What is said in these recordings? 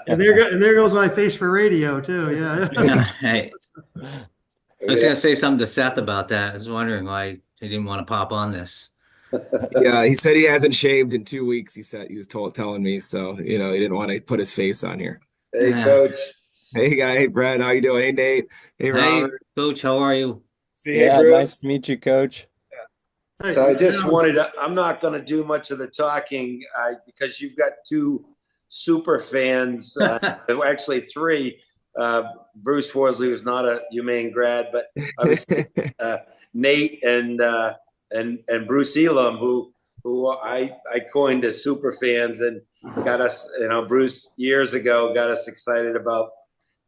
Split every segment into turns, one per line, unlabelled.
And there goes my face for radio too. Yeah.
Hey, I was gonna say something to Seth about that. I was wondering why he didn't want to pop on this.
Yeah, he said he hasn't shaved in 2 weeks. He was telling me, so he didn't want to put his face on here.
Hey,
Yeah.
Coach.
Hey guy, hey Fred, how you doing? Hey Nate, hey
Hey,
Robert.
Coach, how are you?
Hey
Yeah, nice
Bruce.
to meet you, Coach.
Hey,
So I just wanted to, I'm not going to do much of the talking because you've got two super fans, actually three. Bruce Forsely was not a UMaine grad, but obviously Nate and Bruce Elam, who I coined as super fans and got us, Bruce years ago got us excited about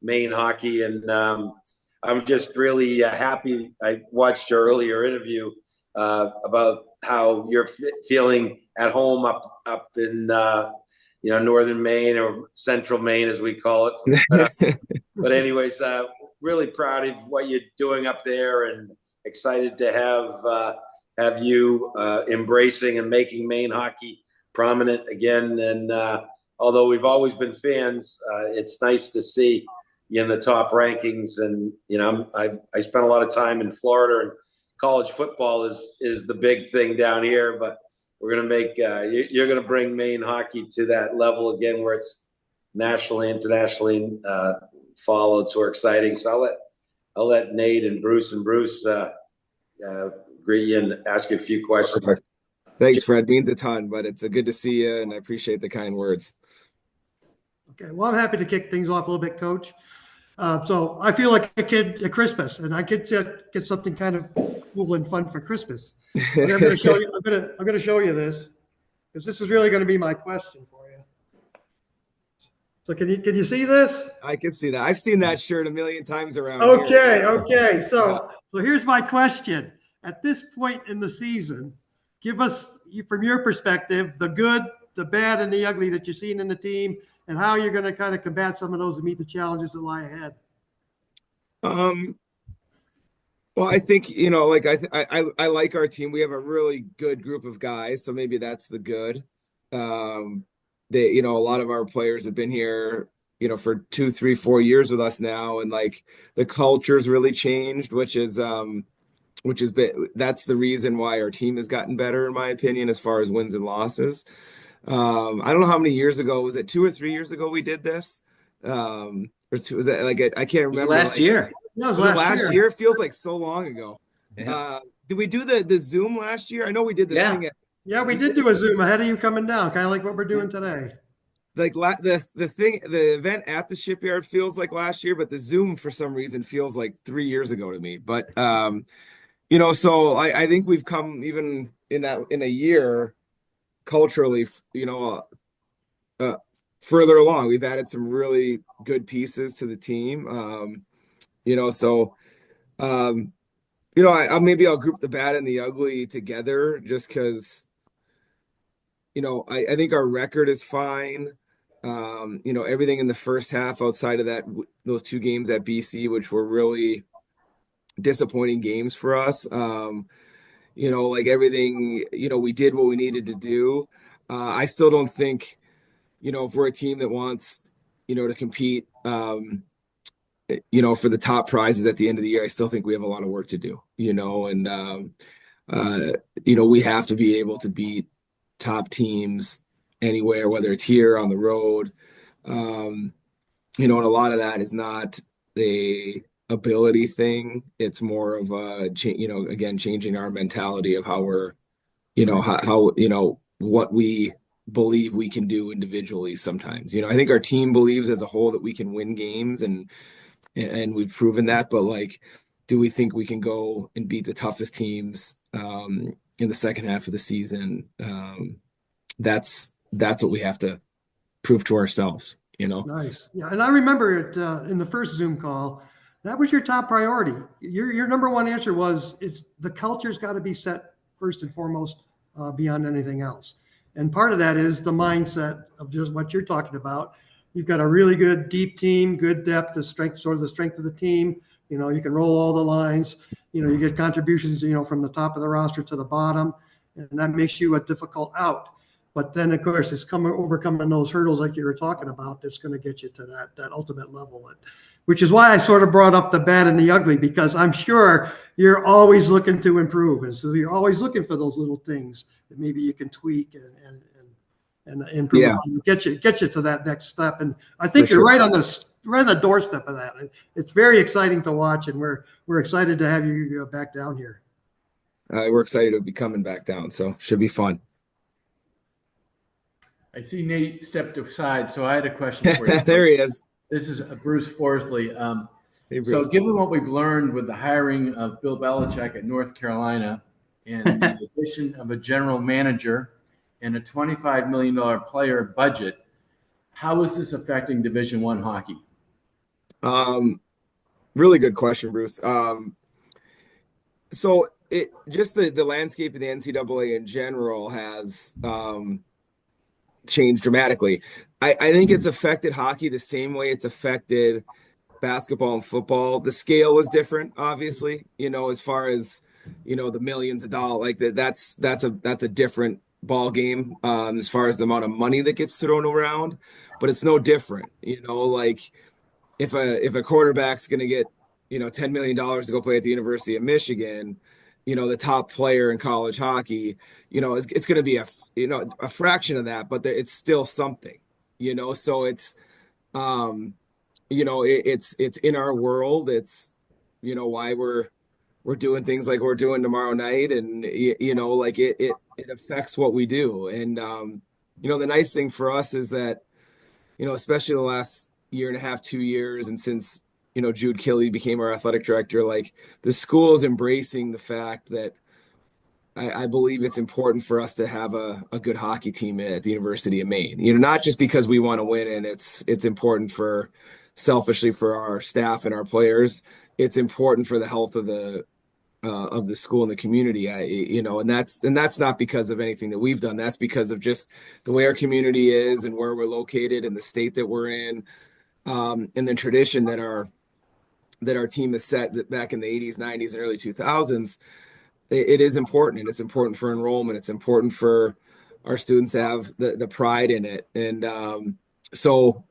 Maine hockey, and I'm just really happy. I watched your earlier interview about how you're feeling at home up in northern Maine or central Maine as we call it. But anyways, really proud of what you're doing up there, and excited to have you embracing and making Maine hockey prominent again. And although we've always been fans, it's nice to see you in the top rankings. And I spent a lot of time in Florida, and college football is the big thing down here. But we're gonna make you're gonna bring Maine hockey to that level again, where it's nationally, internationally followed. So we're exciting. So I'll let Nate and Bruce greet you and ask you a few questions.
Perfect. Thanks, Fred. Means a ton, but it's a good to see you, and I appreciate the kind words.
Okay, well, I'm happy to kick things off a little bit, Coach. So I feel like a kid at Christmas, and I get something kind of cool and fun for Christmas. I'm going to show you. I'm going to show you this, because this is really going to be my question for you. So can you see this?
I can see that. I've seen that shirt a million times around
here.
here.
Okay. So here's my question. At this point in the season, give us, from your perspective, the good, the bad, and the ugly that you're seeing in the team, and how you're going to kind of combat some of those and meet the challenges that lie ahead.
Well, I think, I like our team. We have a really good group of guys, so maybe that's the good. A lot of our players have been here, for 2, 3, 4 years with us now, and like the culture's really changed, that's the reason why our team has gotten better, in my opinion, as far as wins and losses. I don't know how many years ago, was it 2 or 3 years ago we did this? Or was that I can't remember.
It was last year.
No, it was
last year? It feels like so long ago. Yeah. Did we do the Zoom last year? I know we did the thing.
Yeah, we did do a Zoom ahead of you coming down, kind of like what we're doing today.
Like the event at the Shipyard feels like last year, but the Zoom for some reason feels like 3 years ago to me. But so I think we've come even in a year culturally, further along. We've added some really good pieces to the team. Maybe I'll group the bad and the ugly together, just because, I think our record is fine. Everything in the first half outside of those 2 games at BC, which were really disappointing games for us. Everything, we did what we needed to do. I still don't think, if we're a team that wants, to compete, for the top prizes at the end of the year, I still think we have a lot of work to do, and we have to be able to beat top teams anywhere, whether it's here on the road. And a lot of that is not the ability thing. It's more of again, changing our mentality of how we're, what we believe we can do individually sometimes. I think our team believes as a whole that we can win games, and we've proven that, but do we think we can go and beat the toughest teams in the second half of the season? That's what we have to prove to ourselves,
Nice. Yeah. And I remember it in the first Zoom call, that was your top priority. Your number one answer was, it's the culture's got to be set first and foremost, beyond anything else. And part of that is the mindset of just what you're talking about. You've got a really good deep team, good depth, the strength of the team. You can roll all the lines. You get contributions, from the top of the roster to the bottom, and that makes you a difficult out. But then, of course, it's overcoming those hurdles like you were talking about that's going to get you to that ultimate level. Which is why I sort of brought up the bad and the ugly, because I'm sure you're always looking to improve. And so you're always looking for those little things that maybe you can tweak and improve and get you to that next step. And I think you're right on the doorstep of that. It's very exciting to watch, and we're excited to have you back down here.
We're excited to be coming back down, so should be fun.
I see Nate stepped aside, so I had a question for you.
There he is.
This is Bruce Forsely.
Hey,
so given what we've learned with the hiring of Bill Belichick at North Carolina and the addition of a general manager and a $25 million player budget, how is this affecting Division I hockey?
Really good question, Bruce. So just the landscape of the NCAA in general has changed dramatically. I think it's affected hockey the same way it's affected basketball and football. The scale is different, obviously, as far as, the millions of dollars, like that's a different ball game as far as the amount of money that gets thrown around, but it's no different, like if a quarterback's going to get, $10 million to go play at the University of Michigan, the top player in college hockey, it's going to be a fraction of that, but it's still something, so it's, it's in our world. It's, why we're doing things like we're doing tomorrow night. And, like it affects what we do. And, the nice thing for us is that, especially the last year and a half, 2 years, and since, Jude Killey became our athletic director, like the school is embracing the fact that I believe it's important for us to have a good hockey team at the University of Maine, not just because we want to win, and it's important selfishly for our staff and our players. It's important for the health of the school and the community, and that's not because of anything that we've done. That's because of just the way our community is and where we're located and the state that we're in, and the tradition that our team has set back in the 80s, 90s, and early 2000s. It is important, and it's important for enrollment. It's important for our students to have the pride in it. And so,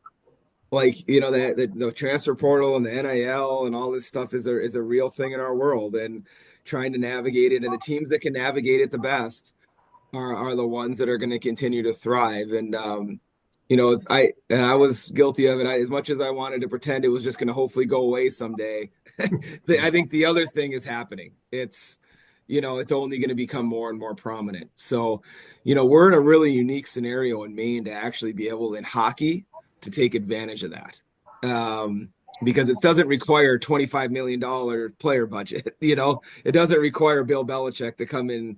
like, the transfer portal and the NIL and all this stuff is a real thing in our world, and trying to navigate it. And the teams that can navigate it the best are the ones that are going to continue to thrive. And I was guilty of it. As much as I wanted to pretend it was just going to hopefully go away someday, I think the other thing is happening. It's only going to become more and more prominent. So, we're in a really unique scenario in Maine to actually be able in hockey to take advantage of that. Because it doesn't require $25 million player budget. It doesn't require Bill Belichick to come in,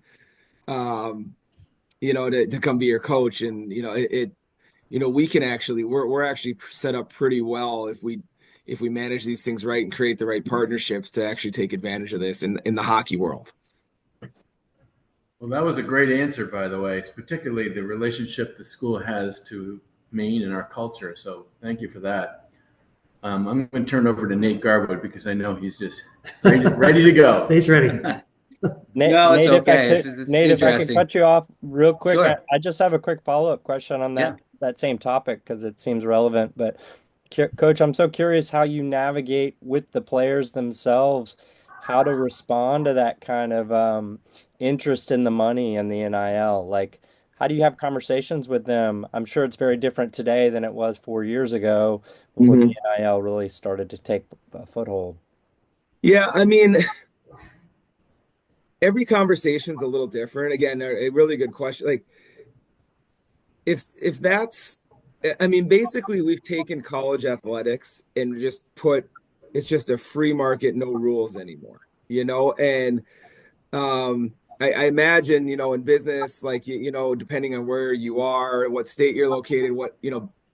to come be your coach. And, we can actually, we're actually set up pretty well if we manage these things right and create the right partnerships to actually take advantage of this in the hockey world.
Well, that was a great answer, by the way. It's particularly the relationship the school has to Maine and our culture. So thank you for that. I'm going to turn over to Nate Garwood because I know he's just ready to go.
Nate's ready.
No, it's okay.
Nate, if I could cut you off real quick,
Sure.
I just have a quick follow-up question on that same topic because it seems relevant. But Coach, I'm so curious how you navigate with the players themselves, how to respond to that kind of interest in the money and the NIL. Like, how do you have conversations with them? I'm sure it's very different today than it was 4 years ago before the NIL really started to take a foothold.
Yeah, I mean, every conversation's a little different. Again, a really good question. Like, if that's, I mean, basically we've taken college athletics and just it's just a free market, no rules anymore, and I imagine, in business, like, depending on where you are, what state you're located, what,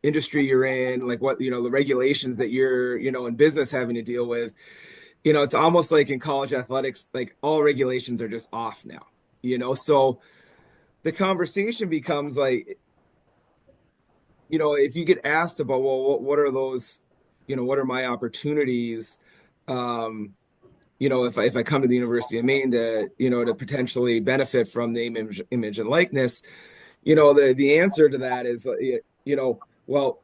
industry you're in, like what, the regulations that you're, in business having to deal with, it's almost like in college athletics, like all regulations are just off now, so the conversation becomes like, if you get asked about, well, what are those, what are my opportunities, if I come to the University of Maine to, to potentially benefit from the image and likeness, the answer to that is, well,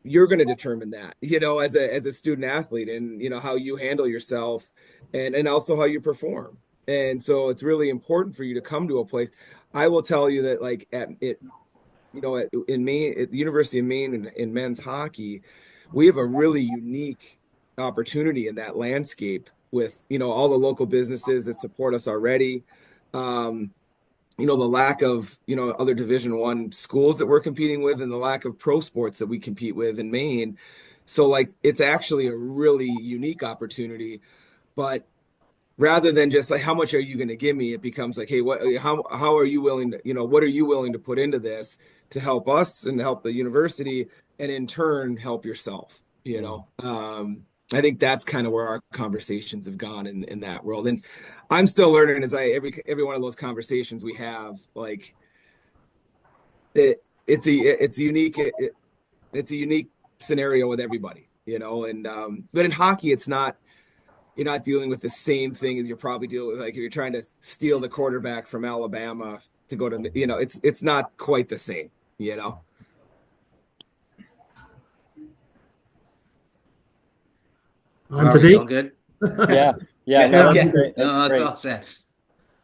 you're going to determine that, as a student athlete, and, how you handle yourself, and also how you perform. And so it's really important for you to come to a place. I will tell you that, like, in Maine, at the University of Maine, in men's hockey, we have a really unique opportunity in that landscape with, all the local businesses that support us already. The lack of, other Division I schools that we're competing with, and the lack of pro sports that we compete with in Maine. So, like, it's actually a really unique opportunity. But rather than just like, how much are you going to give me, it becomes like, hey, how are you willing to, what are you willing to put into this to help us and help the university, and in turn help yourself? I think that's kind of where our conversations have gone in that world. And I'm still learning as every one of those conversations we have, like, it's a unique scenario with everybody, and but in hockey, it's not, you're not dealing with the same thing as you're probably dealing with, like, if you're trying to steal the quarterback from Alabama to go to, it's not quite the same,
On
Are
to
we all
Dave.
good?
Yeah. Yeah. No, that's
Okay.
great.
No,
That's
that's
great.
all set.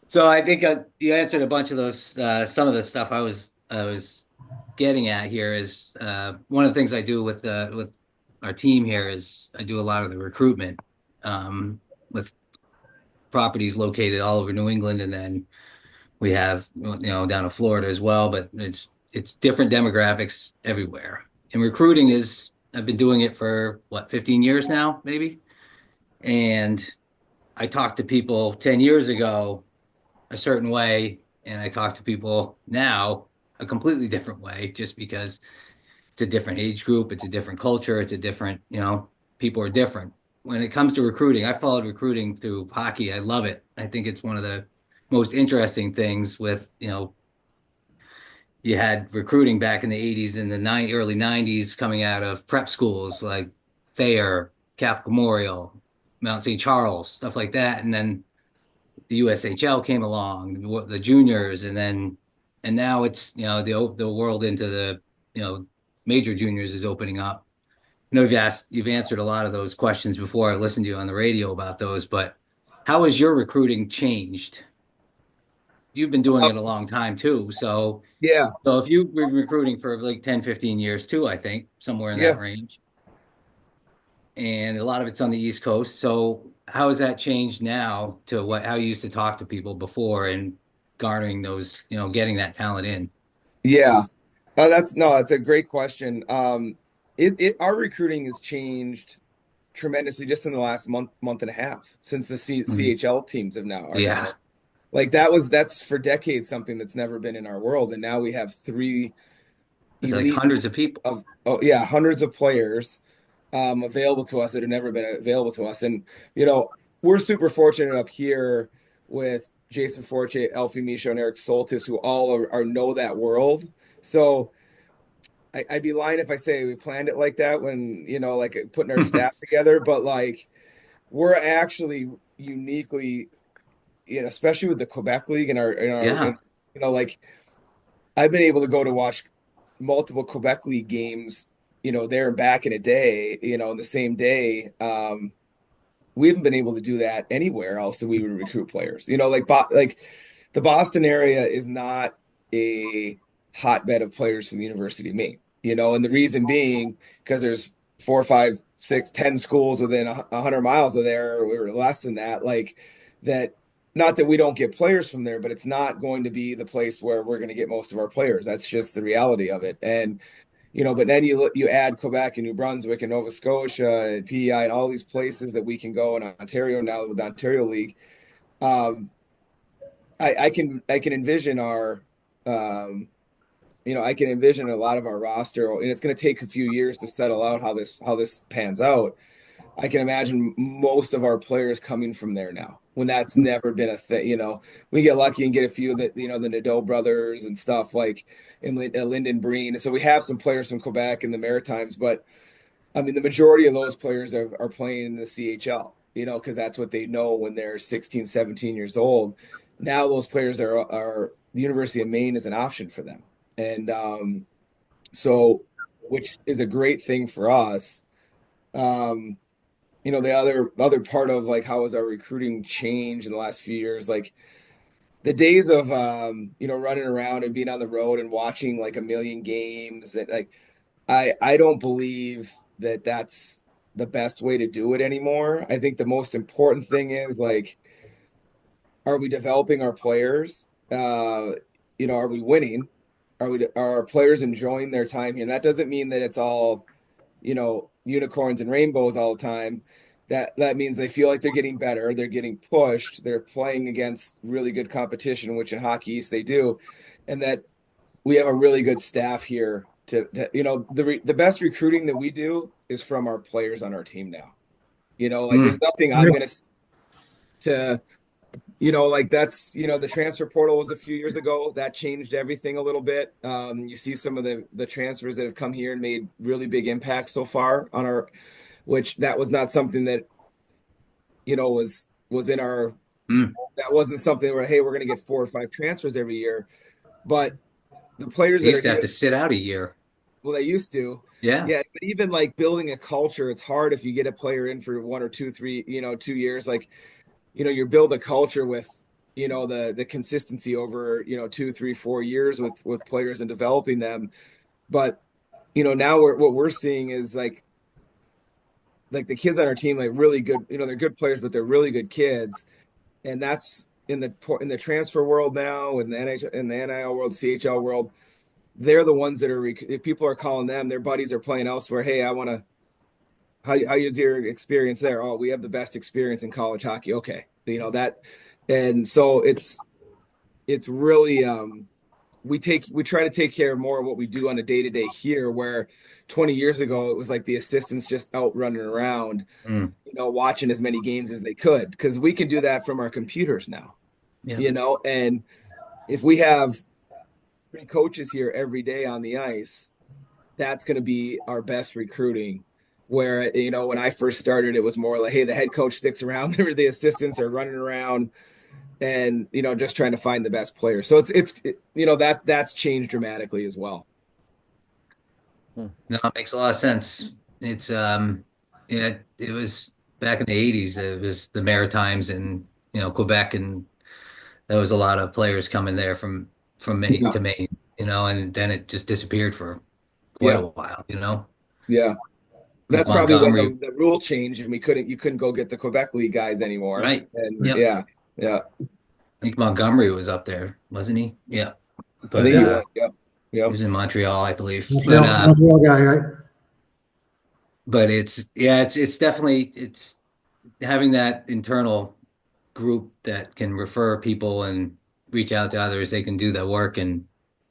So I think you answered a bunch of those. Some of the stuff I was getting at here is one of the things I do with our team here is I do a lot of the recruitment with properties located all over New England, and then we have down to Florida as well. But it's different demographics everywhere. And recruiting is, I've been doing it for 15 years now, maybe. And I talked to people 10 years ago a certain way, and I talk to people now a completely different way, just because it's a different age group, it's a different culture, it's a different, people are different. When it comes to recruiting, I followed recruiting through hockey. I love it. I think it's one of the most interesting things with, you had recruiting back in the 80s and the early 90s coming out of prep schools like Thayer, Catholic Memorial, Mount St. Charles, stuff like that. And then the USHL came along, the juniors, and now it's, the world into the, major juniors is opening up. I know you've answered a lot of those questions before. I listened to you on the radio about those, but how has your recruiting changed? You've been doing it a long time too. So
Yeah.
if you've been recruiting for like 10, 15 years too, I think somewhere in
Yeah.
that range, and a lot of it's on the East Coast. So how has that changed now to how you used to talk to people before and garnering those, getting that talent in?
Yeah. That's a great question. Our recruiting has changed tremendously just in the last month and a half, since the CHL teams are now, like, that's for decades something that's never been in our world. And now we have three
It's like
elite
hundreds of people.
hundreds of players available to us that have never been available to us. And, we're super fortunate up here with Jason Forte, Elfie Michaud, and Eric Soltis, who all know that world. So I'd be lying if I say we planned it like that when, like, putting our staff together, but, like, we're actually uniquely, especially with the Quebec League and like, I've been able to go to watch multiple Quebec League games, there and back in a day, in the same day. We haven't been able to do that anywhere else that we would recruit players. Like the Boston area is not a hotbed of players for the University of Maine, and the reason being because there's 4, 5, 6, 10 schools within 100 miles of there, or less than that, like that. Not that we don't get players from there, but it's not going to be the place where we're going to get most of our players. That's just the reality of it. And but then you add Quebec and New Brunswick and Nova Scotia and PEI and all these places that we can go in Ontario now with the Ontario League. I can envision I can envision a lot of our roster, and it's going to take a few years to settle out how this pans out. I can imagine most of our players coming from there now, when that's never been a thing. We get lucky and get a few that, the Nadeau brothers and stuff, like in Lyndon Breen. So we have some players from Quebec and the Maritimes, but I mean, the majority of those players are playing in the CHL, because that's what they know when they're 16, 17 years old. Now those players are the University of Maine is an option for them. And so, which is a great thing for us. The other part of like how has our recruiting changed in the last few years, like the days of running around and being on the road and watching like a million games, and like I don't believe that that's the best way to do it anymore. I think the most important thing is like, are we developing our players? Are we winning? Are our players enjoying their time here? And that doesn't mean that it's all, unicorns and rainbows all the time. That means they feel like they're getting better, they're getting pushed, they're playing against really good competition, which in Hockey East they do, and that we have a really good staff here the best recruiting that we do is from our players on our team now. There's nothing I'm gonna to like that's the transfer portal was a few years ago. That changed everything a little bit. You see some of the transfers that have come here and made really big impacts so far on our, which that was not something that was in our that wasn't something where, hey, we're gonna get 4 or 5 transfers every year. But the players
They
that
used
are
to have to sit out a year.
well, they used to.
Yeah.
Yeah, but even like building a culture, it's hard if you get a player in for 1 or 2, 3, 2 years. Like, you build a culture with, the consistency over, 2, 3, 4 years with players and developing them. But, now what we're seeing is like the kids on our team, like really good, they're good players, but they're really good kids. And that's in the transfer world now, in the NHL, in the NIL world, CHL world. They're the ones that if people are calling them, their buddies are playing elsewhere. Hey, I want to, how is your experience there? Oh, we have the best experience in college hockey. Okay. That. And so it's really, we try to take care of more of what we do on a day-to-day here, where 20 years ago, it was like the assistants just out running around, watching as many games as they could. Because we can do that from our computers now, and if we have 3 coaches here every day on the ice, that's going to be our best recruiting. Where, when I first started, it was more like, hey, the head coach sticks around, the assistants are running around and, just trying to find the best player. So that's changed dramatically as well.
No, it makes a lot of sense. It's it was back in the 80s, it was the Maritimes and Quebec, and there was a lot of players coming there from Maine to Maine, and then it just disappeared for quite a while,
Yeah. That's probably
Montgomery.
when the rule changed and you couldn't go get the Quebec League guys anymore.
Right.
And
Yep.
yeah.
I think Montgomery was up there, wasn't he? Yeah. But
I think he was. Yep.
he was in Montreal, I believe.
Montreal guy, right?
But it's definitely it's having that internal group that can refer people and reach out to others. They can do that work, and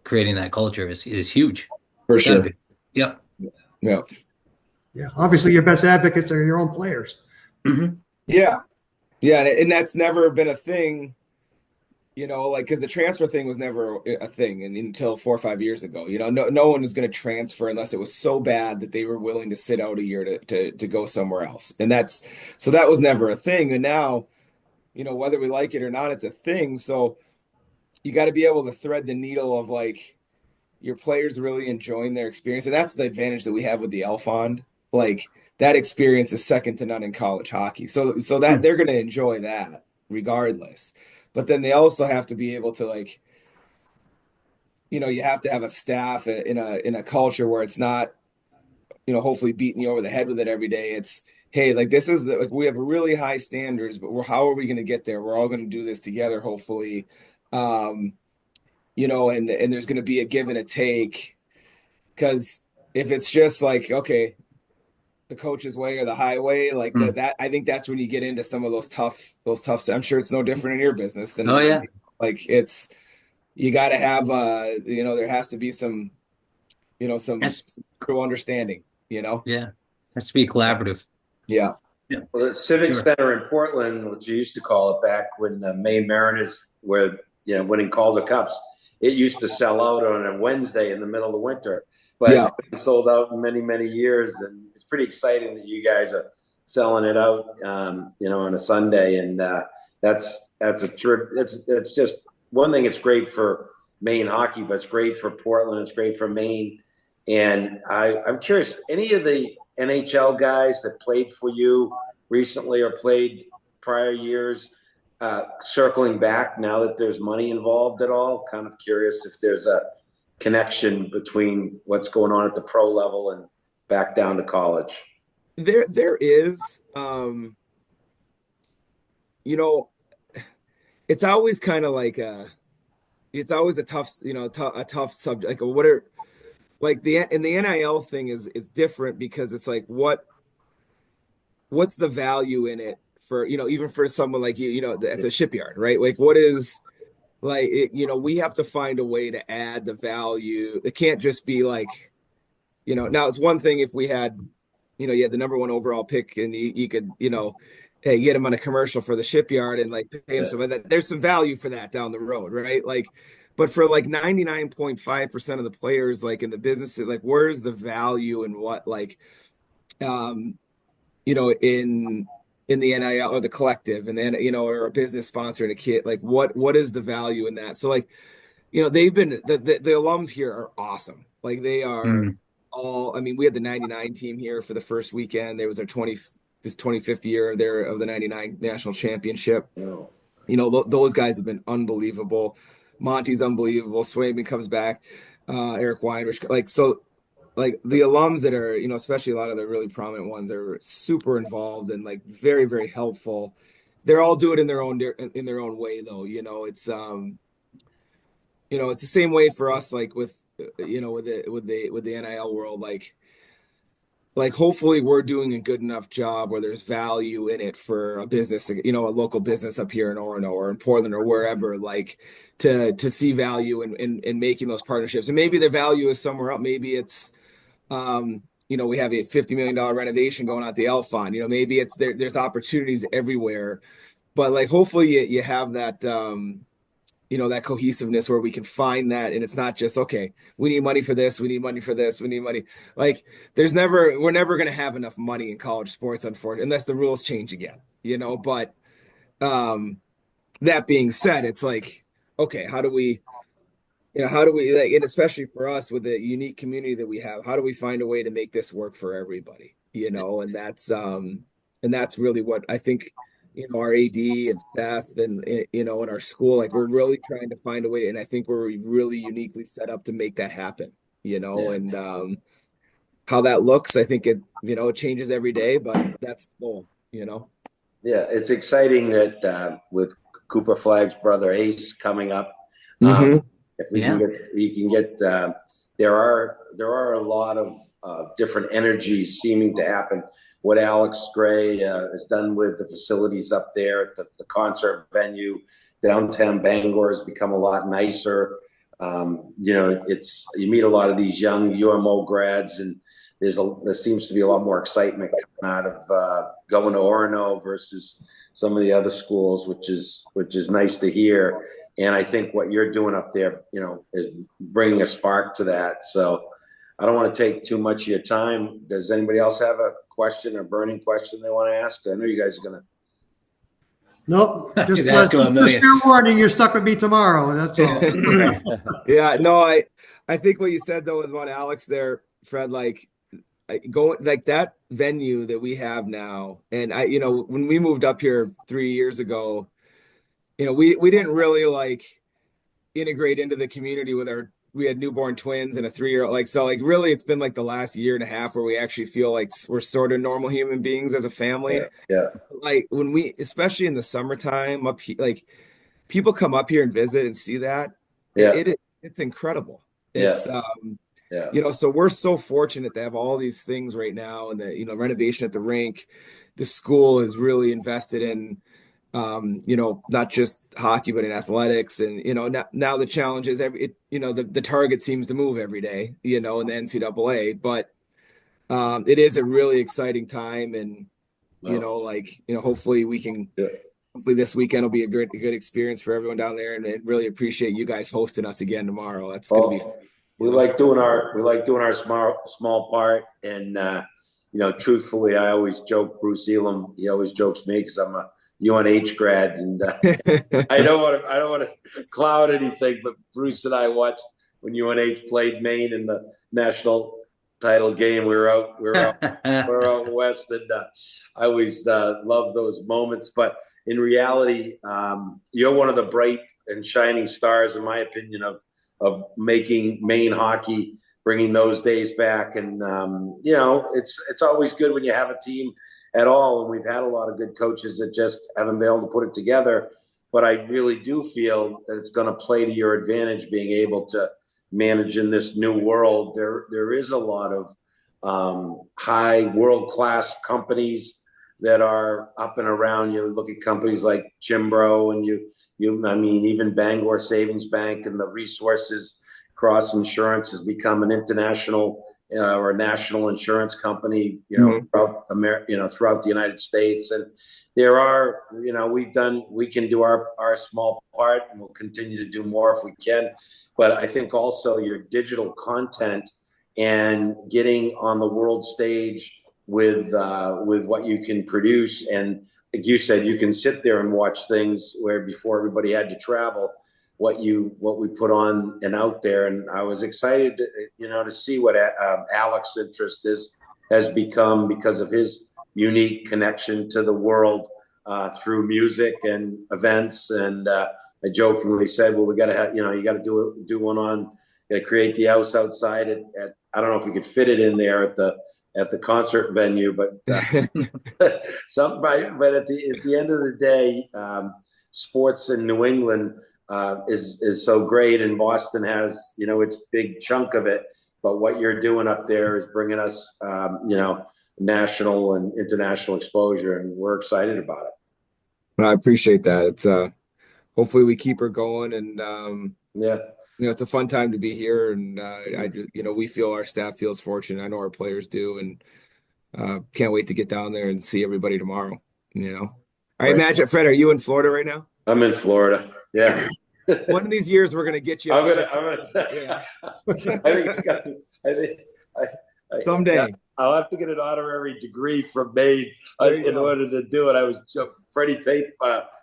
creating that culture is huge.
For sure.
Yep.
Yeah.
Yeah. Obviously, your best advocates are your own players.
Mm-hmm.
Yeah. Yeah. And that's never been a thing, because the transfer thing was never a thing until 4 or 5 years ago. No one was going to transfer unless it was so bad that they were willing to sit out a year to go somewhere else. And that was never a thing. And now, whether we like it or not, it's a thing. So you got to be able to thread the needle of like your players really enjoying their experience. And that's the advantage that we have with the L Fond. Like that experience is second to none in college hockey. So that they're going to enjoy that regardless. But then they also have to be able to like, you have to have a staff in a culture where it's not, hopefully beating you over the head with it every day. It's, hey, like this is we have really high standards, but how are we going to get there? We're all going to do this together, hopefully. And there's going to be a give and a take, because if it's just like, okay, the coach's way or the highway, like that, I think that's when you get into some of those tough. I'm sure it's no different in your business. And like you got to have, there has to be some true understanding.
Yeah, it has to be collaborative.
Yeah.
Well, the Civic Center in Portland, which you used to call it back when the Maine Mariners were winning Calder Cups, it used to sell out on a Wednesday in the middle of winter. But it's been sold out in many, many years, and it's pretty exciting that you guys are selling it out, on a Sunday, and that's a trip. It's just one thing, it's great for Maine hockey, but it's great for Portland. It's great for Maine. And I'm curious, any of the NHL guys that played for you recently or played prior years, circling back now that there's money involved at all? Kind of curious if there's a connection between what's going on at the pro level and back down to college.
There is, it's always kind of like it's always a tough, a tough subject. Like, what are like the NIL thing is different because it's like what's the value in it for, even for someone like you, at the Shipyard, right? Like, what is like we have to find a way to add the value. It can't just be like, now it's one thing if we had, you had the number 1 overall pick and you could, hey, get him on a commercial for the Shipyard and like pay him some of that. There's some value for that down the road, right? Like, but for like 99.5% of the players, like in the business, like where's the value in what, like, in the NIL or the collective, and then or a business sponsor and a kid, like what is the value in that? So like, they've been the alums here are awesome. Like they are all. I mean, we had the '99 team here for the first weekend. There was our 25th year there of the '99 national championship. Those guys have been unbelievable. Monty's unbelievable. Swayman comes back. Eric Weinrich, like so. Like the alums that are, especially a lot of the really prominent ones are super involved and like very, very helpful. They're all doing it in their own way though. It's it's the same way for us, like with with the NIL world, like hopefully we're doing a good enough job where there's value in it for a business, a local business up here in Orono or in Portland or wherever, like to see value in making those partnerships. And maybe the value is somewhere else. Maybe it's we have a $50 million renovation going out the L Fund. Maybe it's there's opportunities everywhere, but like hopefully you have that that cohesiveness where we can find that, and it's not just okay, we need money for this, we need money for this, we need money. Like we're never going to have enough money in college sports, unfortunately, unless the rules change again. But that being said, it's like, okay, how do we like, and especially for us with the unique community that we have, how do we find a way to make this work for everybody? And that's really what I think, our AD and staff and, in our school, like we're really trying to find a way. And I think we're really uniquely set up to make that happen, and how that looks, I think it changes every day, but that's the goal,
Yeah, it's exciting that with Cooper Flagg's brother Ace coming up, if we can get there are a lot of different energies seeming to happen. What Alex Gray has done with the facilities up there at the concert venue, downtown Bangor has become a lot nicer. It's you meet a lot of these young UMO grads, and there seems to be a lot more excitement coming out of going to Orono versus some of the other schools, which is nice to hear. And I think what you're doing up there, is bringing a spark to that. So I don't want to take too much of your time. Does anybody else have a question or burning question they want to ask? I know you guys are going to.
Nope. Just fair warning, you're stuck with me tomorrow. That's all.
Yeah, no, I think what you said though about Alex there, Fred, like going like that venue that we have now. And when we moved up here 3 years ago, we didn't really like integrate into the community we had newborn twins and a 3-year-old, like, so like really it's been like the last year and a half where we actually feel like we're sort of normal human beings as a family.
Yeah.
Like when especially in the summertime up here, like people come up here and visit and see that. Yeah. It's incredible. It's, so we're so fortunate to have all these things right now, and the, renovation at the rink, the school is really invested in, not just hockey, but in athletics. And, now the challenge is the target seems to move every day, in the NCAA, but it is a really exciting time. And, hopefully we can, hopefully this weekend will be a good experience for everyone down there, and really appreciate you guys hosting us again tomorrow. That's going to be,
we like doing our small part. And, truthfully, I always joke, Bruce Elam, he always jokes me because I'm a UNH grad, and I don't want to cloud anything, but Bruce and I watched when UNH played Maine in the national title game. We were out west, and I always love those moments. But in reality, you're one of the bright and shining stars, in my opinion, of making Maine hockey, bringing those days back. And you know, it's always good when you have a team at all. And we've had a lot of good coaches that just haven't been able to put it together. But I really do feel that it's going to play to your advantage, being able to manage in this new world. There is a lot of high world-class companies that are up and around. You look at companies like Chimbro, and I mean, even Bangor Savings Bank, and the resources. Cross Insurance has become an international or national insurance company, you know, throughout throughout the United States. And there are, you know, we can do our small part, and we'll continue to do more if we can. But I think also your digital content and getting on the world stage with what you can produce. And like you said, you can sit there and watch things where before everybody had to travel, what we put on and out there. And I was excited to see what Alex's interest has become because of his unique connection to the world through music and events. And I jokingly said, well, we got to have, you got to do one on, create the house outside at I don't know if we could fit it in there at the concert venue, but but at the end of the day, sports in New England is so great, and Boston has, its big chunk of it. But what you're doing up there is bringing us, national and international exposure, and we're excited about it.
Well, I appreciate that. It's hopefully we keep her going, and it's a fun time to be here, and we feel, our staff feels fortunate. I know our players do, and can't wait to get down there and see everybody tomorrow. All right, Magic Fred, are you in Florida right now?
I'm in Florida. Yeah.
One of these years we're gonna get you.
I'm gonna. Yeah. I think
someday
I'll have to get an honorary degree from Maine in order to do it. I was Freddie Pape.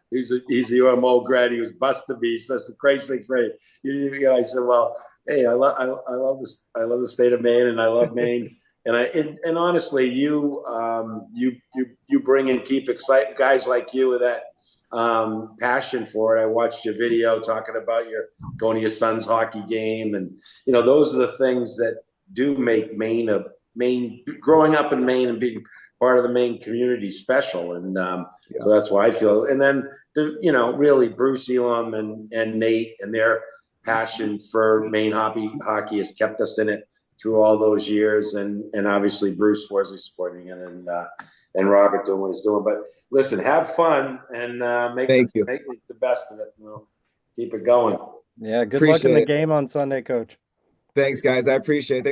He's a UMO grad. He was busting me. He says, "For Christ's sake, Freddie, you didn't even get." I said, "Well, hey, I love this. I love the state of Maine, and I love Maine." And honestly, you bring and keep exciting guys like you with that passion for it. I watched your video talking about going to your son's hockey game, and those are the things that do make Maine growing up in Maine and being part of the Maine community special. And so that's why I feel. And then really Bruce Elam and Nate and their passion for Maine hockey has kept us in it through all those years, and obviously Bruce Forsely supporting it, and Robert doing what he's doing. But listen, have fun, and make the best of it. Keep it going.
Yeah, good luck in the game on Sunday, Coach.
Thanks, guys. I appreciate it. Thanks